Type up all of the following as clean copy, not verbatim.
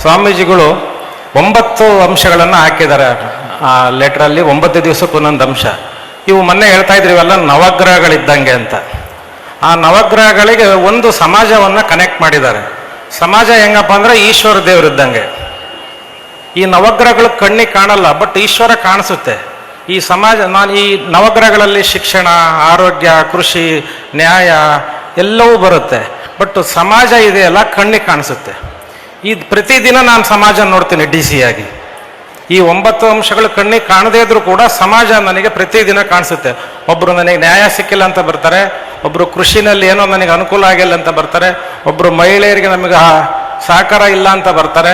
ಸ್ವಾಮೀಜಿಗಳು 9 ಅಂಶಗಳನ್ನು ಹಾಕಿದ್ದಾರೆ ಆ ಲೆಟ್ರಲ್ಲಿ. 9 ದಿವಸಕ್ಕೆ ಒಂದೊಂದು ಅಂಶ. ಇವು ಮೊನ್ನೆ ಹೇಳ್ತಾ ಇದ್ರಿ ಇವೆಲ್ಲ ನವಗ್ರಹಗಳಿದ್ದಂಗೆ ಅಂತ. ಆ ನವಗ್ರಹಗಳಿಗೆ ಒಂದು ಸಮಾಜವನ್ನು ಕನೆಕ್ಟ್ ಮಾಡಿದ್ದಾರೆ. ಸಮಾಜ ಹೆಂಗಪ್ಪ ಅಂದರೆ ಈಶ್ವರ ದೇವರಿದ್ದಂಗೆ. ಈ ನವಗ್ರಹಗಳು ಕಣ್ಣಿಗೆ ಕಾಣಲ್ಲ, ಬಟ್ ಈಶ್ವರ ಕಾಣಿಸುತ್ತೆ. ಈ ಸಮಾಜ, ನಾನು ಈ ನವಗ್ರಹಗಳಲ್ಲಿ ಶಿಕ್ಷಣ, ಆರೋಗ್ಯ, ಕೃಷಿ, ನ್ಯಾಯ ಎಲ್ಲವೂ ಬರುತ್ತೆ. ಬಟ್ ಸಮಾಜ ಇದೆಯಲ್ಲ ಕಣ್ಣಿಗೆ ಕಾಣಿಸುತ್ತೆ. ಈ ಪ್ರತಿದಿನ ನಾನು ಸಮಾಜ ನೋಡ್ತೀನಿ DC ಆಗಿ. ಈ 9 ಅಂಶಗಳು ಕಣ್ಣಿಗೆ ಕಾಣದೇ ಇದ್ರೂ ಕೂಡ ಸಮಾಜ ನನಗೆ ಪ್ರತಿದಿನ ಕಾಣಿಸುತ್ತೆ. ಒಬ್ಬರು ನನಗೆ ನ್ಯಾಯ ಸಿಕ್ಕಿಲ್ಲ ಅಂತ ಬರ್ತಾರೆ, ಒಬ್ಬರು ಕೃಷಿನಲ್ಲಿ ಏನೋ ನನಗೆ ಅನುಕೂಲ ಆಗಿಲ್ಲ ಅಂತ ಬರ್ತಾರೆ, ಒಬ್ಬರು ಮಹಿಳೆಯರಿಗೆ ನಮಗೆ ಸಹಕಾರ ಇಲ್ಲ ಅಂತ ಬರ್ತಾರೆ.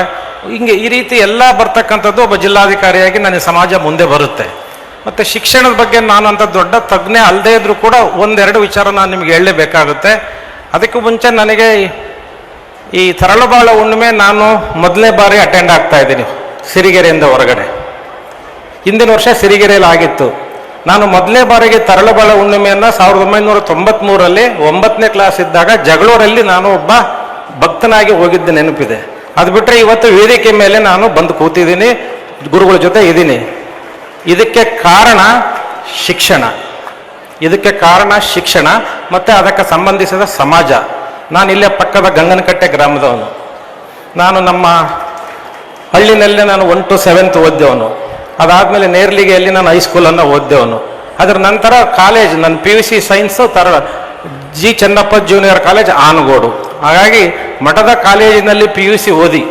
ಹಿಂಗೆ ಈ ರೀತಿ ಎಲ್ಲ ಬರ್ತಕ್ಕಂಥದ್ದು ಒಬ್ಬ ಜಿಲ್ಲಾಧಿಕಾರಿಯಾಗಿ ನನಗೆ ಸಮಾಜ ಮುಂದೆ ಬರುತ್ತೆ. ಮತ್ತು ಶಿಕ್ಷಣದ ಬಗ್ಗೆ ನಾನು ಅಂತ ದೊಡ್ಡ ತಜ್ಞೆ ಅಲ್ಲದೇ ಇದ್ರೂ ಕೂಡ ಒಂದೆರಡು ವಿಚಾರ ನಾನು ನಿಮಗೆ ಹೇಳಲೇಬೇಕಾಗುತ್ತೆ. ಅದಕ್ಕೂ ಮುಂಚೆ ನನಗೆ ಈ ತರಳುಬಾಳ ಹುಣ್ಣಿಮೆ ನಾನು ಮೊದಲನೇ ಬಾರಿ ಅಟೆಂಡ್ ಆಗ್ತಾ ಇದ್ದೀನಿ ಸಿರಿಗೆರೆಯಿಂದ ಹೊರಗಡೆ. ಹಿಂದಿನ ವರ್ಷ ಸಿರಿಗೆರೆಯಲ್ಲಿ ಆಗಿತ್ತು. ನಾನು ಮೊದಲನೇ ಬಾರಿಗೆ ತರಳುಬಾಳ ಹುಣ್ಣಿಮೆಯನ್ನು 1993ರಲ್ಲಿ 9ನೇ ಕ್ಲಾಸ್ ಇದ್ದಾಗ ಜಗಳೂರಲ್ಲಿ ನಾನು ಒಬ್ಬ ಭಕ್ತನಾಗಿ ಹೋಗಿದ್ದ ನೆನಪಿದೆ. ಅದು ಬಿಟ್ಟರೆ ಇವತ್ತು ವೇದಿಕೆ ಮೇಲೆ ನಾನು ಬಂದು ಕೂತಿದ್ದೀನಿ, ಗುರುಗಳ ಜೊತೆ ಇದ್ದೀನಿ. ಇದಕ್ಕೆ ಕಾರಣ ಶಿಕ್ಷಣ. ಇದಕ್ಕೆ ಕಾರಣ ಶಿಕ್ಷಣ ಮತ್ತು ಅದಕ್ಕೆ ಸಂಬಂಧಿಸಿದ ಸಮಾಜ. ನಾನು ಇಲ್ಲೇ ಪಕ್ಕದ ಗಂಗನಕಟ್ಟೆ ಗ್ರಾಮದವನು. ನಾನು ನಮ್ಮ ಹಳ್ಳಿನಲ್ಲೇ ನಾನು 1 to 7th ಓದ್ದವನು. ಅದಾದಮೇಲೆ ನೇರ್ಲಿಗೆಯಲ್ಲಿ ನಾನು ಹೈಸ್ಕೂಲನ್ನು ಓದ್ದವನು. ಅದರ ನಂತರ ಕಾಲೇಜ್, ನನ್ನ PUC science G Channappa junior college Anagodu. ಹಾಗಾಗಿ ಮಠದ ಕಾಲೇಜಿನಲ್ಲಿ PUC ಓದಿ,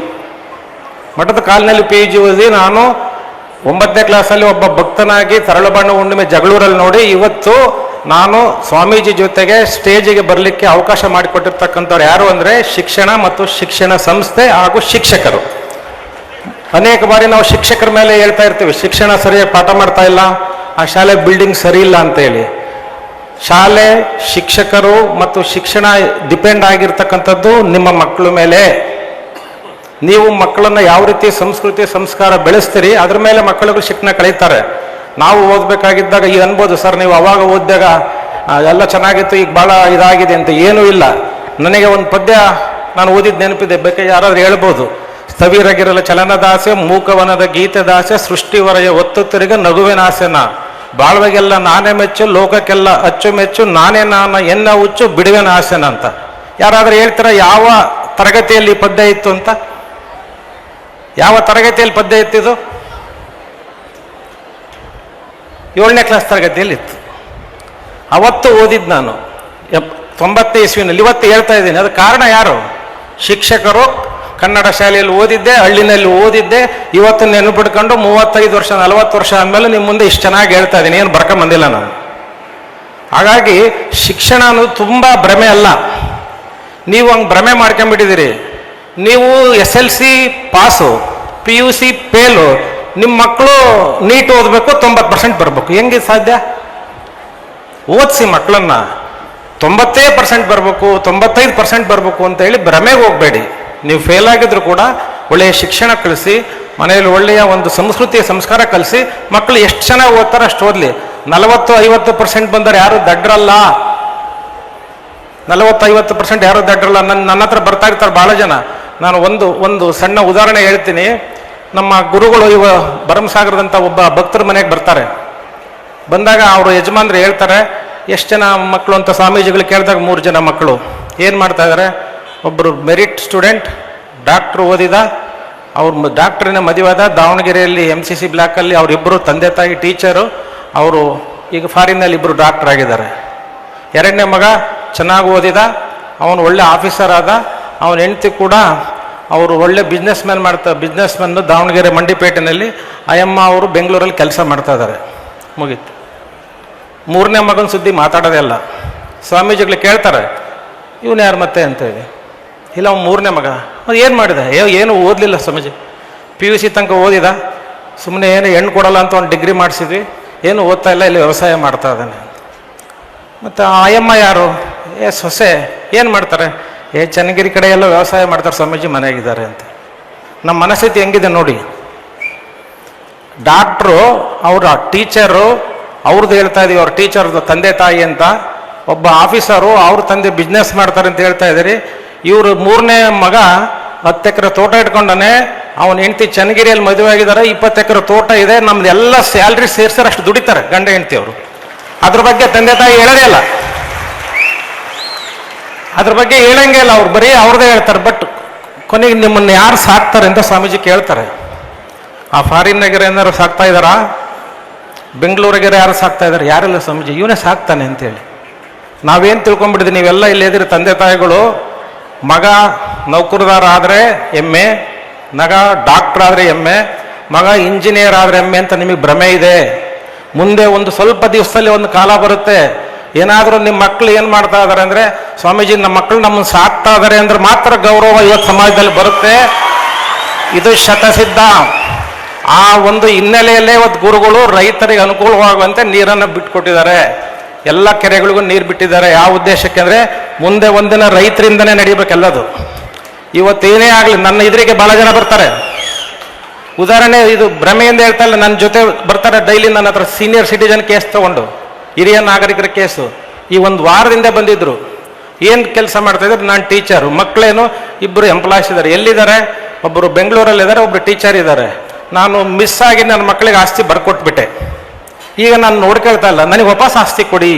ಮಠದ ಕಾಲಿನಲ್ಲಿ PUC ಓದಿ ನಾನು 9ನೇ ಕ್ಲಾಸಲ್ಲಿ ಒಬ್ಬ ಭಕ್ತನಾಗಿ ತರಳುಬಾಣ ಹುಣ್ಣಿಮೆ ಜಗಳೂರಲ್ಲಿ ನೋಡಿ ಇವತ್ತು ನಾನು ಸ್ವಾಮೀಜಿ ಜೊತೆಗೆ ಸ್ಟೇಜಿಗೆ ಬರಲಿಕ್ಕೆ ಅವಕಾಶ ಮಾಡಿಕೊಟ್ಟಿರ್ತಕ್ಕಂಥವ್ರು ಯಾರು ಅಂದರೆ ಶಿಕ್ಷಣ ಮತ್ತು ಶಿಕ್ಷಣ ಸಂಸ್ಥೆ ಹಾಗೂ ಶಿಕ್ಷಕರು. ಅನೇಕ ಬಾರಿ ನಾವು ಶಿಕ್ಷಕರ ಮೇಲೆ ಹೇಳ್ತಾ ಇರ್ತೀವಿ, ಶಿಕ್ಷಣ ಸರಿಯಾಗಿ ಪಾಠ ಮಾಡ್ತಾ ಇಲ್ಲ, ಆ ಶಾಲೆ ಬಿಲ್ಡಿಂಗ್ ಸರಿ ಇಲ್ಲ ಅಂತೇಳಿ. ಶಾಲೆ, ಶಿಕ್ಷಕರು ಮತ್ತು ಶಿಕ್ಷಣ ಡಿಪೆಂಡ್ ಆಗಿರ್ತಕ್ಕಂಥದ್ದು ನಿಮ್ಮ ಮಕ್ಕಳ ಮೇಲೆ. ನೀವು ಮಕ್ಕಳನ್ನು ಯಾವ ರೀತಿ ಸಂಸ್ಕೃತಿ ಸಂಸ್ಕಾರ ಬೆಳೆಸ್ತೀರಿ ಅದ್ರ ಮೇಲೆ ಮಕ್ಕಳಿಗೂ ಶಿಕ್ಷಣ ಕಳೀತಾರೆ. ನಾವು ಓದಬೇಕಾಗಿದ್ದಾಗ ಈಗ ಅನ್ಬೋದು, ಸರ್ ನೀವು ಅವಾಗ ಓದಿದಾಗ ಎಲ್ಲ ಚೆನ್ನಾಗಿತ್ತು, ಈಗ ಭಾಳ ಇದಾಗಿದೆ ಅಂತ. ಏನೂ ಇಲ್ಲ. ನನಗೆ ಒಂದು ಪದ್ಯ ನಾನು ಓದಿದ್ದು ನೆನಪಿದೆ, ಬೇಕಾದ್ರೆ ಯಾರಾದ್ರೂ ಹೇಳ್ಬೋದು. ಸ್ಥವಿರಗಿರಲ ಚಲನದಾಸೆ, ಮೂಕವನದ ಗೀತೆದಾಸೆ, ಸೃಷ್ಟಿವರಯ ಒತ್ತು ತಿರುಗ ನಗುವಿನಾಸೆನ, ಬಾಳ್ವೆಗೆಲ್ಲ ನಾನೇ ಮೆಚ್ಚು, ಲೋಕಕ್ಕೆಲ್ಲ ಅಚ್ಚುಮೆಚ್ಚು, ನಾನೇ ನಾನ ಎನ್ನ ಹುಚ್ಚು, ಬಿಡುವೆನ ಆಸೆನ ಅಂತ. ಯಾರಾದ್ರೂ ಹೇಳ್ತೀರಾ ಯಾವ ತರಗತಿಯಲ್ಲಿ ಪದ್ಯ ಇತ್ತು ಅಂತ? ಯಾವ ತರಗತಿಯಲ್ಲಿ ಪದ್ಯ ಇತ್ತಿದು? 7ನೇ ಕ್ಲಾಸ್ ತರಗತಿಯಲ್ಲಿ ಇತ್ತು. ಅವತ್ತು ಓದಿದ್ದು ನಾನು 90ನೇ ಇಸ್ವಿನಲ್ಲಿ. ಇವತ್ತು ಹೇಳ್ತಾ ಇದ್ದೀನಿ. ಅದು ಕಾರಣ ಯಾರು? ಶಿಕ್ಷಕರು. ಕನ್ನಡ ಶಾಲೆಯಲ್ಲಿ ಓದಿದ್ದೆ, ಹಳ್ಳಿನಲ್ಲಿ ಓದಿದ್ದೆ. ಇವತ್ತು ನೆನಪಿಡ್ಕೊಂಡು 35 ವರ್ಷ 40 ವರ್ಷ ಆದಮೇಲೆ ನಿಮ್ಮ ಮುಂದೆ ಇಷ್ಟು ಚೆನ್ನಾಗಿ ಹೇಳ್ತಾ ಇದ್ದೀನಿ, ಏನು ಬರ್ಕೊಂಬಂದಿಲ್ಲ ನಾನು. ಹಾಗಾಗಿ ಶಿಕ್ಷಣ ಅನ್ನೋದು ತುಂಬ ಭ್ರಮೆ ಅಲ್ಲ. ನೀವು ಹಂಗೆ ಭ್ರಮೆ ಮಾಡ್ಕೊಂಬಿಟ್ಟಿದ್ದೀರಿ. ನೀವು SLC ಪಾಸು, PUC ಫೇಲು, ನಿಮ್ಮ ಮಕ್ಕಳು ನೀಟ್ ಓದಬೇಕು, 90% ಬರಬೇಕು. ಹೆಂಗೆ ಸಾಧ್ಯ? ಓದಿಸಿ ಮಕ್ಕಳನ್ನ 90% ಬರಬೇಕು, 95% ಬರಬೇಕು ಅಂತ ಹೇಳಿ ಭ್ರಮೆಗೆ ಹೋಗಬೇಡಿ. ನೀವು ಫೇಲ್ ಆಗಿದ್ರು ಕೂಡ ಒಳ್ಳೆಯ ಶಿಕ್ಷಣ ಕಲಿಸಿ, ಮನೆಯಲ್ಲಿ ಒಳ್ಳೆಯ ಒಂದು ಸಂಸ್ಕೃತಿಯ ಸಂಸ್ಕಾರ ಕಲಿಸಿ, ಮಕ್ಕಳು ಎಷ್ಟು ಚೆನ್ನಾಗಿ ಓದ್ತಾರೆ ಅಷ್ಟು ಓದಲಿ. 40-50% ಬಂದರೆ ಯಾರು ದಡ್ರಲ್ಲ. 40-50% ಯಾರು ದಡ್ರಲ್ಲ. ನನ್ನ ಹತ್ರ ಬರ್ತಾ ಇರ್ತಾರೆ ಭಾಳ ಜನ. ನಾನು ಒಂದು ಸಣ್ಣ ಉದಾಹರಣೆ ಹೇಳ್ತೀನಿ. ನಮ್ಮ ಗುರುಗಳು ಭರಮಸಾಗರದಂಥ ಒಬ್ಬ ಭಕ್ತರ ಮನೆಗೆ ಬರ್ತಾರೆ. ಬಂದಾಗ ಅವರು ಯಜಮಾನ್ರು ಹೇಳ್ತಾರೆ, ಎಷ್ಟು ಜನ ಮಕ್ಕಳು ಅಂತ ಸ್ವಾಮೀಜಿಗಳು ಕೇಳಿದಾಗ 3 ಜನ ಮಕ್ಕಳು. ಏನು ಮಾಡ್ತಾ ಇದ್ದಾರೆ? ಒಬ್ಬರು ಮೆರಿಟ್ ಸ್ಟೂಡೆಂಟ್, ಡಾಕ್ಟ್ರು ಓದಿದ, ಅವ್ರು ಡಾಕ್ಟ್ರಿನ ಮದುವೆದ, ದಾವಣಗೆರೆಯಲ್ಲಿ MCC ಬ್ಲಾಕಲ್ಲಿ ಅವರಿಬ್ಬರು ತಂದೆ ತಾಯಿ ಟೀಚರು, ಅವರು ಈಗ ಫಾರಿನ್ನಲ್ಲಿ ಇಬ್ಬರು ಡಾಕ್ಟರ್ ಆಗಿದ್ದಾರೆ. 2ನೇ ಮಗ ಚೆನ್ನಾಗಿ ಓದಿದ, ಅವನು ಒಳ್ಳೆ ಆಫೀಸರ್ ಆದ, ಅವನ ಹೆಂಡತಿ ಕೂಡ ಅವರು ಒಳ್ಳೆ ಬಿಸ್ನೆಸ್ ಮ್ಯಾನ್ ದಾವಣಗೆರೆ ಮಂಡಿಪೇಟೆನಲ್ಲಿ. ಅಯ್ಯಮ್ಮ ಅವರು ಬೆಂಗಳೂರಲ್ಲಿ ಕೆಲಸ ಮಾಡ್ತಾ ಇದ್ದಾರೆ. ಮುಗೀತು. 3ನೇ ಮಗನ ಸುದ್ದಿ ಮಾತಾಡೋದೇ ಇಲ್ಲ. ಸ್ವಾಮೀಜಿಗಳು ಕೇಳ್ತಾರೆ, ಇವನು ಯಾರು ಮತ್ತೆ ಅಂತೇಳಿ. ಇಲ್ಲ, ಅವ್ನು 3ನೇ ಮಗ. ಅದು ಏನು ಮಾಡಿದ? ಏನು ಓದಲಿಲ್ಲ ಸ್ವಾಮೀಜಿ, PUC ತನಕ ಓದಿದ, ಸುಮ್ಮನೆ ಏನು ಹೆಣ್ಣು ಕೊಡಲ್ಲ ಅಂತ ಒಂದು ಡಿಗ್ರಿ ಮಾಡಿಸಿದ್ವಿ, ಏನು ಓದ್ತಾ ಇಲ್ಲ, ಇಲ್ಲಿ ವ್ಯವಸಾಯ ಮಾಡ್ತಾ ಇದ್ದಾನೆ. ಮತ್ತು ಅಯ್ಯಮ್ಮ ಯಾರು? ಸೊಸೆ. ಏನು ಮಾಡ್ತಾರೆ? ಚನ್ನಗಿರಿ ಕಡೆ ಎಲ್ಲ ವ್ಯವಸಾಯ ಮಾಡ್ತಾರೆ ಸ್ವಾಮೀಜಿ, ಮನೆಯಾಗಿದ್ದಾರೆ ಅಂತ. ನಮ್ಮ ಮನಸ್ಥಿತಿ ಹೆಂಗಿದೆ ನೋಡಿ. ಡಾಕ್ಟ್ರು ಅವರ ಟೀಚರು, ಅವ್ರದ್ದು ಹೇಳ್ತಾ ಇದೀವಿ, ಅವ್ರ ಟೀಚರ್ದು ತಂದೆ ತಾಯಿ ಅಂತ. ಒಬ್ಬ ಆಫೀಸರು, ಅವ್ರ ತಂದೆ ಬಿಸ್ನೆಸ್ ಮಾಡ್ತಾರೆ ಅಂತ ಹೇಳ್ತಾ ಇದ್ದೀರಿ. ಇವರು 3ನೇ ಮಗ 10 ಎಕರೆ ತೋಟ ಇಟ್ಕೊಂಡಾನೆ. ಅವನ ಹೆಂಡತಿ ಚನ್ನಗಿರಿಯಲ್ಲಿ ಮದುವೆ ಆಗಿದ್ದಾರೆ, 20 ಎಕರೆ ತೋಟ ಇದೆ, ನಮ್ದು ಎಲ್ಲ ಸ್ಯಾಲ್ರಿ ಸೇರ್ಸಾರೆ ಅಷ್ಟು ದುಡಿತಾರೆ ಗಂಡ ಹೆಂಡತಿ ಅವರು. ಅದ್ರ ಬಗ್ಗೆ ತಂದೆ ತಾಯಿ ಹೇಳೋದೇ ಇಲ್ಲ, ಅದ್ರ ಬಗ್ಗೆ ಹೇಳಂಗೆ ಇಲ್ಲ, ಅವ್ರು ಬರೀ ಅವ್ರದ್ದೇ ಹೇಳ್ತಾರೆ. ಬಟ್ ಕೊನೆಗೆ ನಿಮ್ಮನ್ನು ಯಾರು ಸಾಕ್ತಾರೆ ಅಂತ ಸ್ವಾಮೀಜಿ ಕೇಳ್ತಾರೆ. ಆ ಫಾರಿನ್ನಾಗಿರೋ ಏನಾರು ಸಾಕ್ತಾ ಇದ್ದಾರಾ? ಬೆಂಗಳೂರಿಗಾರ ಯಾರು ಸಾಕ್ತಾ ಇದ್ದಾರೆ? ಯಾರೆಲ್ಲ ಸ್ವಾಮೀಜಿ, ಇವನೇ ಸಾಕ್ತಾನೆ ಅಂತೇಳಿ. ನಾವೇನು ತಿಳ್ಕೊಂಡ್ಬಿಟ್ಟಿದ್ವಿ, ನೀವೆಲ್ಲ ಇಲ್ಲಿ ಇದ್ದೀರಿ ತಂದೆ ತಾಯಿಗಳು, ಮಗ ನೌಕರದಾರ ಆದರೆ ಹೆಮ್ಮೆ, ಮಗ ಡಾಕ್ಟರ್ ಆದರೆ ಹೆಮ್ಮೆ, ಮಗ ಇಂಜಿನಿಯರ್ ಆದರೆ ಹೆಮ್ಮೆ ಅಂತ ನಿಮಗೆ ಭ್ರಮೆ ಇದೆ. ಮುಂದೆ ಒಂದು ಸ್ವಲ್ಪ ದಿವಸದಲ್ಲಿ ಒಂದು ಕಾಲ ಬರುತ್ತೆ, ಏನಾದರೂ ನಿಮ್ಮ ಮಕ್ಕಳು ಏನು ಮಾಡ್ತಾ ಇದ್ದಾರೆ ಅಂದರೆ, ಸ್ವಾಮೀಜಿ ನಮ್ಮ ಮಕ್ಕಳು ನಮ್ಮನ್ನು ಸಾಕ್ತಾ ಇದ್ದಾರೆ ಅಂದ್ರೆ ಮಾತ್ರ ಗೌರವ ಇವತ್ತು ಸಮಾಜದಲ್ಲಿ ಬರುತ್ತೆ. ಇದು ಶತಸಿದ್ಧ. ಆ ಒಂದು ಹಿನ್ನೆಲೆಯಲ್ಲೇ ಇವತ್ತು ಗುರುಗಳು ರೈತರಿಗೆ ಅನುಕೂಲವಾಗುವಂತೆ ನೀರನ್ನು ಬಿಟ್ಕೊಟ್ಟಿದ್ದಾರೆ, ಎಲ್ಲ ಕೆರೆಗಳಿಗೂ ನೀರು ಬಿಟ್ಟಿದ್ದಾರೆ. ಯಾವ ಉದ್ದೇಶಕ್ಕೆ ಅಂದರೆ ಮುಂದೆ ಒಂದಿನ ರೈತರಿಂದನೇ ನಡಿಬೇಕೆಲ್ಲದು. ಇವತ್ತೇನೇ ಆಗಲಿ ನನ್ನ ಎದುರಿಗೆ ಭಾಳ ಜನ ಬರ್ತಾರೆ. ಉದಾಹರಣೆ, ಇದು ಭ್ರಮೆಯಿಂದ ಹೇಳ್ತಾ ಇಲ್ಲ, ನನ್ನ ಜೊತೆ ಬರ್ತಾರೆ ಡೈಲಿ ನನ್ನ ಹತ್ರ ಸೀನಿಯರ್ ಸಿಟಿಜನ್ ಕೇಸ್ ತಗೊಂಡು, ಹಿರಿಯ ನಾಗರಿಕರ ಕೇಸು. ಈ ಒಂದು ವಾರದಿಂದ ಬಂದಿದ್ರು. ಏನು ಕೆಲಸ ಮಾಡ್ತಾ ಇದ್ದಾರೆ? ನಾನು ಟೀಚರು, ಮಕ್ಕಳೇನು 2 ಎಂಪ್ಲಾಯ್ಸ್ ಇದ್ದಾರೆ. ಎಲ್ಲಿದ್ದಾರೆ? ಒಬ್ಬರು ಬೆಂಗಳೂರಲ್ಲಿದ್ದಾರೆ, ಒಬ್ಬರು ಟೀಚರ್ ಇದ್ದಾರೆ. ನಾನು ಮಿಸ್ ಆಗಿ ನನ್ನ ಮಕ್ಕಳಿಗೆ ಆಸ್ತಿ ಬರ್ಕೊಟ್ಬಿಟ್ಟೆ. ಈಗ ನಾನು ನೋಡ್ಕೊಳ್ತಾ ಇಲ್ಲ, ನನಗೆ ವಾಪಸ್ ಆಸ್ತಿ ಕೊಡಿ.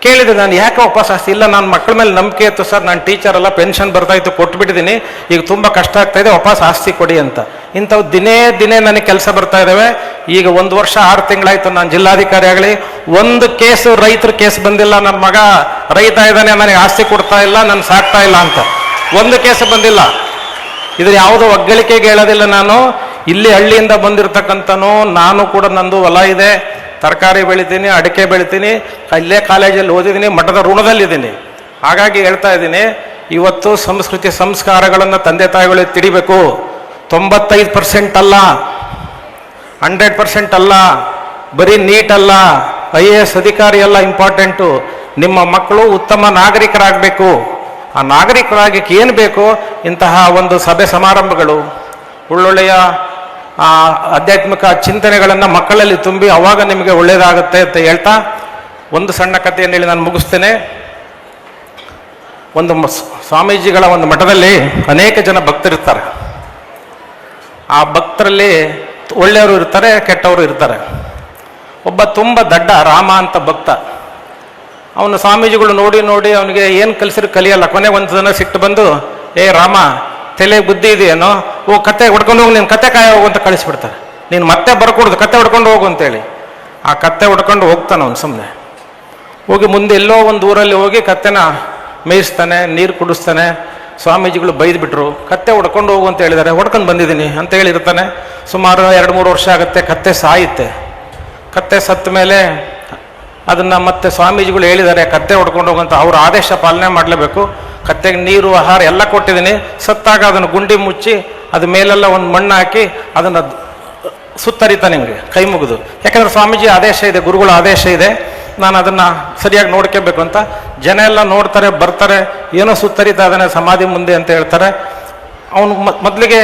ಕೇಳಿದೆ ನಾನು, ಯಾಕೆ ವಾಪಸ್ ಆಸ್ತಿ? ಇಲ್ಲ, ನನ್ನ ಮಕ್ಕಳ ಮೇಲೆ ನಂಬಿಕೆ ಇತ್ತು ಸರ್, ನಾನು ಟೀಚರ್ ಅಲ್ಲ, ಪೆನ್ಷನ್ ಬರ್ತಾ ಇತ್ತು, ಕೊಟ್ಬಿಟ್ಟಿದ್ದೀನಿ, ಈಗ ತುಂಬ ಕಷ್ಟ ಆಗ್ತಾ ಇದೆ, ವಾಪಸ್ ಆಸ್ತಿ ಕೊಡಿ ಅಂತ. ಇಂಥವು ದಿನೇ ದಿನೇ ನನಗೆ ಕೆಲಸ ಬರ್ತಾ ಇದ್ದಾವೆ. ಈಗ 1 ವರ್ಷ 6 ತಿಂಗಳಾಯ್ತು ನಾನು ಜಿಲ್ಲಾಧಿಕಾರಿ ಆಗಲಿ, ಒಂದು ಕೇಸು ರೈತರ ಕೇಸ್ ಬಂದಿಲ್ಲ. ನನ್ನ ಮಗ ರೈತ ಇದ್ದಾನೆ, ನನಗೆ ಆಸ್ತಿ ಕೊಡ್ತಾ ಇಲ್ಲ, ನಾನು ಸಾಕ್ತಾ ಇಲ್ಲ ಅಂತ ಒಂದು ಕೇಸು ಬಂದಿಲ್ಲ. ಇದು ಯಾವುದೋ ಒಗ್ಗಳಿಕೆಗೆ ಹೇಳೋದಿಲ್ಲ. ನಾನು ಇಲ್ಲಿ ಹಳ್ಳಿಯಿಂದ ಬಂದಿರತಕ್ಕಂಥನು, ನಾನು ಕೂಡ ನಂದು ಹೊಲ ಇದೆ, ತರಕಾರಿ ಬೆಳಿತೀನಿ, ಅಡಿಕೆ ಬೆಳಿತೀನಿ, ಇಲ್ಲೇ ಕಾಲೇಜಲ್ಲಿ ಓದಿದ್ದೀನಿ, ಮಠದ ಋಣದಲ್ಲಿದ್ದೀನಿ. ಹಾಗಾಗಿ ಹೇಳ್ತಾ ಇದ್ದೀನಿ, ಇವತ್ತು ಸಂಸ್ಕೃತಿ ಸಂಸ್ಕಾರಗಳನ್ನು ತಂದೆ ತಾಯಿಗಳು ತಿಳಿಬೇಕು. 95% ಅಲ್ಲ, 100% ಅಲ್ಲ, ಬರೀ ನೀಟ್ ಅಲ್ಲ, IAS ಅಧಿಕಾರಿ ಅಲ್ಲ ಇಂಪಾರ್ಟೆಂಟು. ನಿಮ್ಮ ಮಕ್ಕಳು ಉತ್ತಮ ನಾಗರಿಕರಾಗಬೇಕು. ಆ ನಾಗರಿಕರಾಗಿ ಏನು ಬೇಕು? ಇಂತಹ ಒಂದು ಸಭೆ ಸಮಾರಂಭಗಳು, ಒಳ್ಳೊಳ್ಳೆಯ ಆಧ್ಯಾತ್ಮಿಕ ಚಿಂತನೆಗಳನ್ನು ಮಕ್ಕಳಲ್ಲಿ ತುಂಬಿ ಅವಾಗ ನಿಮಗೆ ಒಳ್ಳೆಯದಾಗುತ್ತೆ ಅಂತ ಹೇಳ್ತಾ ಒಂದು ಸಣ್ಣ ಕಥೆಯನ್ನು ಹೇಳಿ ನಾನು ಮುಗಿಸ್ತೇನೆ. ಒಂದು ಸ್ವಾಮೀಜಿಗಳ ಒಂದು ಮಠದಲ್ಲಿ ಅನೇಕ ಜನ ಭಕ್ತರಿರ್ತಾರೆ. ಆ ಭಕ್ತರಲ್ಲಿ ಒಳ್ಳೆಯವರು ಇರ್ತಾರೆ, ಕೆಟ್ಟವರು ಇರ್ತಾರೆ. ಒಬ್ಬ ತುಂಬ ದಡ್ಡ ರಾಮ ಅಂತ ಭಕ್ತ. ಅವನು ಸ್ವಾಮೀಜಿಗಳು ನೋಡಿ ನೋಡಿ ಅವನಿಗೆ ಏನು ಕಲಿಸಿದ್ರು ಕಲಿಯಲ್ಲ. ಕೊನೆಗೆ ಒಂದು ಜನ ಸಿಟ್ಟು ಬಂದು, ಏ ರಾಮ, ತಲೆ ಬುದ್ಧಿ ಇದೆಯೇನೋ, ಓ ಕತೆ ಹೊಡ್ಕೊಂಡು ಹೋಗಿ, ನೀನು ಕತೆ ಕಾಯ ಹೋಗು ಅಂತ ಕಳಿಸ್ಬಿಡ್ತಾರೆ. ನೀನು ಮತ್ತೆ ಬರ್ಕೊಡ್ದು, ಕತೆ ಹೊಡ್ಕೊಂಡು ಹೋಗು ಅಂತೇಳಿ. ಆ ಕತ್ತೆ ಹೊಡ್ಕೊಂಡು ಹೋಗ್ತಾನೆ ಅವನು. ಸುಮ್ಮನೆ ಹೋಗಿ ಮುಂದೆ ಎಲ್ಲೋ ಒಂದು ಊರಲ್ಲಿ ಹೋಗಿ ಕತ್ತೆನ ಮೇಯಿಸ್ತಾನೆ, ನೀರು ಕುಡಿಸ್ತಾನೆ. ಸ್ವಾಮೀಜಿಗಳು ಬೈದ್ಬಿಟ್ರು, ಕತ್ತೆ ಹೊಡ್ಕೊಂಡು ಹೋಗು ಅಂತ ಹೇಳಿದ್ದಾರೆ. ಹೊಡ್ಕೊಂಡು ಬಂದಿದ್ದೀನಿ ಅಂತ ಹೇಳಿರ್ತಾನೆ. ಸುಮಾರು 2-3 ವರ್ಷ ಆಗುತ್ತೆ, ಕತ್ತೆ ಸಾಯುತ್ತೆ. ಕತ್ತೆ ಸತ್ತ ಮೇಲೆ ಅದನ್ನು ಮತ್ತೆ ಸ್ವಾಮೀಜಿಗಳು ಹೇಳಿದ್ದಾರೆ ಕತ್ತೆ ಹೊಡ್ಕೊಂಡು ಹೋಗಂತ. ಅವ್ರ ಆದೇಶ ಪಾಲನೆ ಮಾಡಲೇಬೇಕು. ಕತ್ತೆಗೆ ನೀರು ಆಹಾರ ಎಲ್ಲ ಕೊಟ್ಟಿದ್ದೀನಿ. ಸತ್ತಾಗ ಅದನ್ನು ಗುಂಡಿ ಮುಚ್ಚಿ ಅದು ಮೇಲೆಲ್ಲ ಒಂದು ಮಣ್ಣು ಹಾಕಿ ಅದನ್ನು ಸುತ್ತರಿತಾ ನಿಮಗೆ ಕೈ ಮುಗಿದು. ಯಾಕಂದರೆ ಸ್ವಾಮೀಜಿ ಆದೇಶ ಇದೆ, ಗುರುಗಳ ಆದೇಶ ಇದೆ, ನಾನು ಅದನ್ನು ಸರಿಯಾಗಿ ನೋಡ್ಕೋಬೇಕು ಅಂತ. ಜನ ಎಲ್ಲ ನೋಡ್ತಾರೆ, ಬರ್ತಾರೆ, ಏನೋ ಸುತ್ತರಿತಾ ಅದನ್ನೇ ಸಮಾಧಿ ಮುಂದೆ ಅಂತ ಹೇಳ್ತಾರೆ. ಅವನು ಮೊದಲಿಗೆ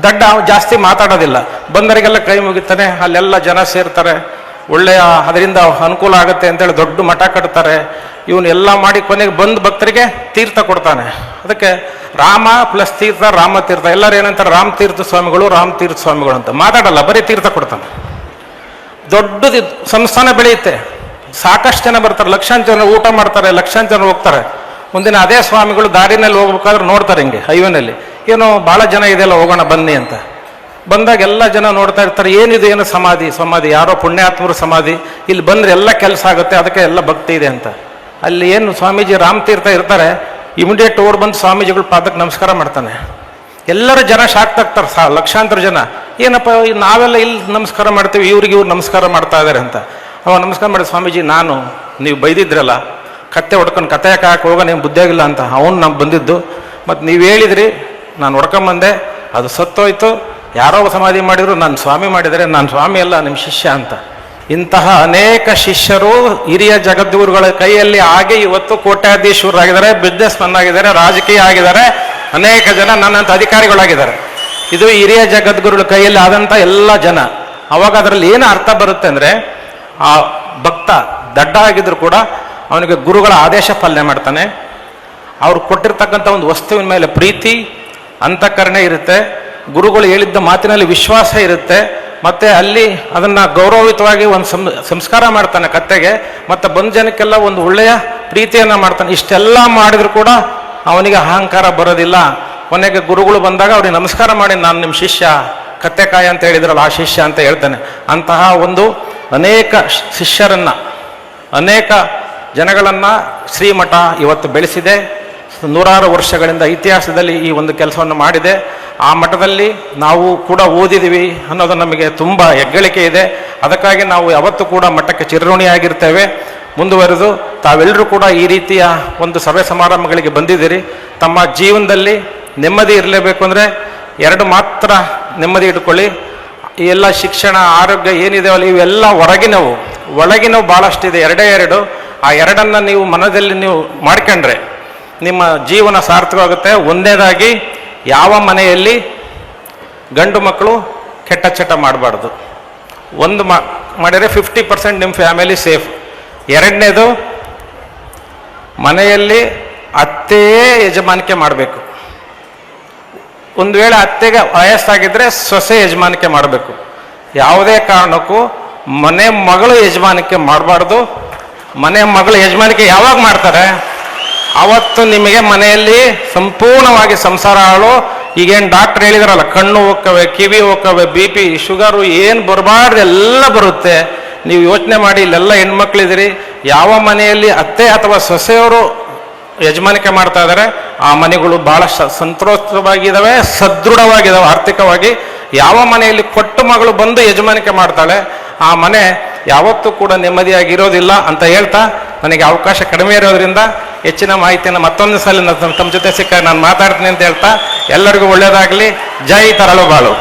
ದಡ್ಡ, ಜಾಸ್ತಿ ಮಾತಾಡೋದಿಲ್ಲ, ಬಂದವರಿಗೆಲ್ಲ ಕೈ ಮುಗಿತಾನೆ. ಅಲ್ಲೆಲ್ಲ ಜನ ಸೇರ್ತಾರೆ, ಒಳ್ಳೆಯ ಅದರಿಂದ ಅನುಕೂಲ ಆಗುತ್ತೆ ಅಂತೇಳಿ ದೊಡ್ಡ ಮಠ ಕಟ್ತಾರೆ. ಇವನ್ನೆಲ್ಲ ಮಾಡಿ ಕೊನೆಗೆ ಬಂದು ಭಕ್ತರಿಗೆ ತೀರ್ಥ ಕೊಡ್ತಾನೆ. ಅದಕ್ಕೆ ರಾಮ ಪ್ಲಸ್ ತೀರ್ಥ, ರಾಮ ತೀರ್ಥ. ಎಲ್ಲರೂ ಏನಂತಾರೆ, ರಾಮ ತೀರ್ಥ ಸ್ವಾಮಿಗಳು, ರಾಮ ತೀರ್ಥ ಸ್ವಾಮಿಗಳು ಅಂತ ಮಾತಾಡಲ್ಲ, ಬರೀ ತೀರ್ಥ ಕೊಡ್ತಾನೆ. ದೊಡ್ಡದು ಸಂಸ್ಥಾನ ಬೆಳೆಯುತ್ತೆ, ಸಾಕಷ್ಟು ಜನ ಬರ್ತಾರೆ, ಲಕ್ಷಾಂತರ ಜನ ಊಟ ಮಾಡ್ತಾರೆ, ಲಕ್ಷಾಂತರ ಜನ ಹೋಗ್ತಾರೆ. ಮುಂದಿನ ಅದೇ ಸ್ವಾಮಿಗಳು ದಾರಿನಲ್ಲಿ ಹೋಗ್ಬೇಕಾದ್ರೆ ನೋಡ್ತಾರೆ, ಹಿಂಗೆ ಹೈವೇನಲ್ಲಿ ಏನೋ ಭಾಳ ಜನ ಇದೆಯಲ್ಲ, ಹೋಗೋಣ ಬನ್ನಿ ಅಂತ. ಬಂದಾಗ ಎಲ್ಲ ಜನ ನೋಡ್ತಾ ಇರ್ತಾರೆ, ಏನಿದು, ಏನು ಸಮಾಧಿ, ಸಮಾಧಿ ಯಾರೋ ಪುಣ್ಯಾತ್ಮರ ಸಮಾಧಿ, ಇಲ್ಲಿ ಬಂದರೆ ಎಲ್ಲ ಕೆಲಸ ಆಗುತ್ತೆ, ಅದಕ್ಕೆ ಎಲ್ಲ ಭಕ್ತಿ ಇದೆ ಅಂತ. ಅಲ್ಲಿ ಏನು ಸ್ವಾಮೀಜಿ ರಾಮತೀರ್ಥ ಇರ್ತಾರೆ, ಇಮಿಡಿಯೇಟ್ ಓಡ್ ಬಂದು ಸ್ವಾಮೀಜಿಗಳು ಪಾದಕ್ಕೆ ನಮಸ್ಕಾರ ಮಾಡ್ತಾನೆ. ಎಲ್ಲರೂ ಜನ ಶಾಕ್ ಆಗ್ತಾರೆ, ಲಕ್ಷಾಂತರ ಜನ. ಏನಪ್ಪ ನಾವೆಲ್ಲ ಇಲ್ಲಿ ನಮಸ್ಕಾರ ಮಾಡ್ತೀವಿ, ಇವ್ರು ನಮಸ್ಕಾರ ಮಾಡ್ತಾ ಇದ್ದಾರೆ ಅಂತ. ಅವ ನಮಸ್ಕಾರ ಮಾಡಿ, ಸ್ವಾಮೀಜಿ ನಾನು ನೀವು ಬೈದಿದ್ರಲ್ಲ, ಕತ್ತೆ ಹೊಡ್ಕೊಂಡು ಕತೆ ಯಾಕೆ ಹೋಗೋ ನೀವು ಬುದ್ಧಿಯಾಗಿಲ್ಲ ಅಂತ. ಅವನು ನಮ್ಗೆ ಬಂದಿದ್ದು, ಮತ್ತು ನೀವು ಹೇಳಿದ್ರಿ, ನಾನು ಹೊಡ್ಕೊಂಬಂದೆ, ಅದು ಸತ್ತೋಯ್ತು, ಯಾರೋ ಸಮಾಧಿ ಮಾಡಿದ್ರು, ನಾನು ಸ್ವಾಮಿ ಮಾಡಿದರೆ, ನಾನು ಸ್ವಾಮಿ ಅಲ್ಲ ನಿಮ್ಮ ಶಿಷ್ಯ ಅಂತ. ಇಂತಹ ಅನೇಕ ಶಿಷ್ಯರು ಹಿರಿಯ ಜಗದ್ಗುರುಗಳ ಕೈಯಲ್ಲಿ ಆಗಿ ಇವತ್ತು ಕೋಟ್ಯಾಧೀಶರಾಗಿದ್ದಾರೆ, ಬಿಸ್ನೆಸ್ ಮನ್ ಆಗಿದ್ದಾರೆ, ರಾಜಕೀಯ ಆಗಿದ್ದಾರೆ, ಅನೇಕ ಜನ ನನ್ನಂಥ ಅಧಿಕಾರಿಗಳಾಗಿದ್ದಾರೆ. ಇದು ಹಿರಿಯ ಜಗದ್ಗುರುಗಳ ಕೈಯಲ್ಲಿ ಆದಂಥ ಎಲ್ಲ ಜನ. ಅವಾಗ ಅದರಲ್ಲಿ ಏನು ಅರ್ಥ ಬರುತ್ತೆ ಅಂದರೆ, ಆ ಭಕ್ತ ದಡ್ಡ ಆಗಿದ್ರು ಕೂಡ ಅವನಿಗೆ ಗುರುಗಳ ಆದೇಶ ಪಾಲನೆ ಮಾಡ್ತಾನೆ. ಅವ್ರು ಕೊಟ್ಟಿರ್ತಕ್ಕಂಥ ಒಂದು ವಸ್ತುವಿನ ಮೇಲೆ ಪ್ರೀತಿ ಅಂತಃಕರಣೆ ಇರುತ್ತೆ, ಗುರುಗಳು ಹೇಳಿದ್ದ ಮಾತಿನಲ್ಲಿ ವಿಶ್ವಾಸ ಇರುತ್ತೆ, ಮತ್ತೆ ಅಲ್ಲಿ ಅದನ್ನು ಗೌರವಯುತವಾಗಿ ಒಂದು ಸಂಸ್ಕಾರ ಮಾಡ್ತಾನೆ ಕತ್ತೆಗೆ, ಮತ್ತು ಬಂದ ಜನಕ್ಕೆಲ್ಲ ಒಂದು ಒಳ್ಳೆಯ ಪ್ರೀತಿಯನ್ನು ಮಾಡ್ತಾನೆ. ಇಷ್ಟೆಲ್ಲ ಮಾಡಿದ್ರು ಕೂಡ ಅವನಿಗೆ ಅಹಂಕಾರ ಬರೋದಿಲ್ಲ. ಕೊನೆಗೆ ಗುರುಗಳು ಬಂದಾಗ ಅವ್ರಿಗೆ ನಮಸ್ಕಾರ ಮಾಡಿ, ನಾನು ನಿಮ್ಮ ಶಿಷ್ಯ ಕತ್ತೆಕಾಯಿ ಅಂತ ಹೇಳಿದ್ರಲ್ಲ ಆ ಶಿಷ್ಯ ಅಂತ ಹೇಳ್ತಾನೆ. ಅಂತಹ ಒಂದು ಅನೇಕ ಶಿಷ್ಯರನ್ನು, ಅನೇಕ ಜನಗಳನ್ನು ಶ್ರೀಮಠ ಇವತ್ತು ಬೆಳೆಸಿದೆ. 100 ವರ್ಷಗಳಿಂದ ಇತಿಹಾಸದಲ್ಲಿ ಈ ಒಂದು ಕೆಲಸವನ್ನು ಮಾಡಿದೆ. ಆ ಮಠದಲ್ಲಿ ನಾವು ಕೂಡ ಓದಿದ್ದೀವಿ ಅನ್ನೋದು ನಮಗೆ ತುಂಬ ಹೆಗ್ಗಳಿಕೆ ಇದೆ. ಅದಕ್ಕಾಗಿ ನಾವು ಯಾವತ್ತೂ ಕೂಡ ಮಠಕ್ಕೆ ಚಿರಋಣಿಯಾಗಿರ್ತೇವೆ. ಮುಂದುವರೆದು ತಾವೆಲ್ಲರೂ ಕೂಡ ಈ ರೀತಿಯ ಒಂದು ಸಭೆ ಸಮಾರಂಭಗಳಿಗೆ ಬಂದಿದ್ದೀರಿ. ತಮ್ಮ ಜೀವನದಲ್ಲಿ ನೆಮ್ಮದಿ ಇರಲೇಬೇಕು ಅಂದರೆ 2 ಮಾತ್ರ ನೆಮ್ಮದಿ ಇಟ್ಕೊಳ್ಳಿ. ಈ ಎಲ್ಲ ಶಿಕ್ಷಣ, ಆರೋಗ್ಯ ಏನಿದೆವಲ್ಲ ಇವೆಲ್ಲ ಹೊರಗಿನವು, ಒಳಗಿನವು ಭಾಳಷ್ಟಿದೆ. 2 ಆ 2 ನೀವು ಮನದಲ್ಲಿ ನೀವು ಮಾಡ್ಕೊಂಡ್ರೆ ನಿಮ್ಮ ಜೀವನ ಸಾರ್ಥಕವಾಗುತ್ತೆ. ಒಂದನೇದಾಗಿ, ಯಾವ ಮನೆಯಲ್ಲಿ ಗಂಡು ಮಕ್ಕಳು ಕೆಟ್ಟ ಚಟ ಮಾಡಬಾರ್ದು. ಒಂದು ಮಾಡಿದರೆ 50% ನಿಮ್ಮ ಫ್ಯಾಮಿಲಿ ಸೇಫ್. 2ನೇದು, ಮನೆಯಲ್ಲಿ ಅತ್ತೆಯೇ ಯಜಮಾನಿಕೆ ಮಾಡಬೇಕು. ಒಂದು ವೇಳೆ ಅತ್ತೆಗೆ ವಯಸ್ಸಾಗಿದ್ದರೆ ಸೊಸೆ ಯಜಮಾನಿಕೆ ಮಾಡಬೇಕು. ಯಾವುದೇ ಕಾರಣಕ್ಕೂ ಮನೆ ಮಗಳು ಯಜಮಾನಿಕೆ ಮಾಡಬಾರ್ದು. ಮನೆ ಮಗಳು ಯಜಮಾನಿಕೆ ಯಾವಾಗ ಮಾಡ್ತಾರೆ ಅವತ್ತು ನಿಮಗೆ ಮನೆಯಲ್ಲಿ ಸಂಪೂರ್ಣವಾಗಿ ಸಂಸಾರ ಹಾಳು. ಈಗೇನು ಡಾಕ್ಟರ್ ಹೇಳಿದಾರಲ್ಲ, ಕಣ್ಣು ಹೋಗ್ತವೆ, ಕಿವಿ ಹೋಗ್ತವೆ, BP, ಶುಗರು ಏನು ಬರಬಾರ್ದು ಎಲ್ಲ ಬರುತ್ತೆ. ನೀವು ಯೋಚನೆ ಮಾಡಿ, ಇಲ್ಲೆಲ್ಲ ಹೆಣ್ಮಕ್ಳಿದ್ದೀರಿ, ಯಾವ ಮನೆಯಲ್ಲಿ ಅತ್ತೆ ಅಥವಾ ಸೊಸೆಯವರು ಯಜಮಾನಿಕೆ ಮಾಡ್ತಾ ಇದ್ದಾರೆ ಆ ಮನೆಗಳು ಭಾಳ ಸಂತೋಷವಾಗಿದ್ದಾವೆ, ಸದೃಢವಾಗಿದ್ದಾವೆ ಆರ್ಥಿಕವಾಗಿ. ಯಾವ ಮನೆಯಲ್ಲಿ ಕೊಟ್ಟು ಮಗಳು ಬಂದು ಯಜಮಾನಿಕೆ ಮಾಡ್ತಾಳೆ ಆ ಮನೆ ಯಾವತ್ತೂ ಕೂಡ ನೆಮ್ಮದಿಯಾಗಿರೋದಿಲ್ಲ ಅಂತ ಹೇಳ್ತಾ, ನನಗೆ ಅವಕಾಶ ಕಡಿಮೆ ಇರೋದ್ರಿಂದ ಹೆಚ್ಚಿನ ಮಾಹಿತಿಯನ್ನು ಮತ್ತೊಂದು ಸಲ ತಮ್ಮ ಜೊತೆ ಸಿಕ್ಕ ನಾನು ಮಾತಾಡ್ತೀನಿ ಅಂತ ಹೇಳ್ತಾ, ಎಲ್ಲರಿಗೂ ಒಳ್ಳೆಯದಾಗಲಿ. ಜೈ ತರಳು ಬಾಳು.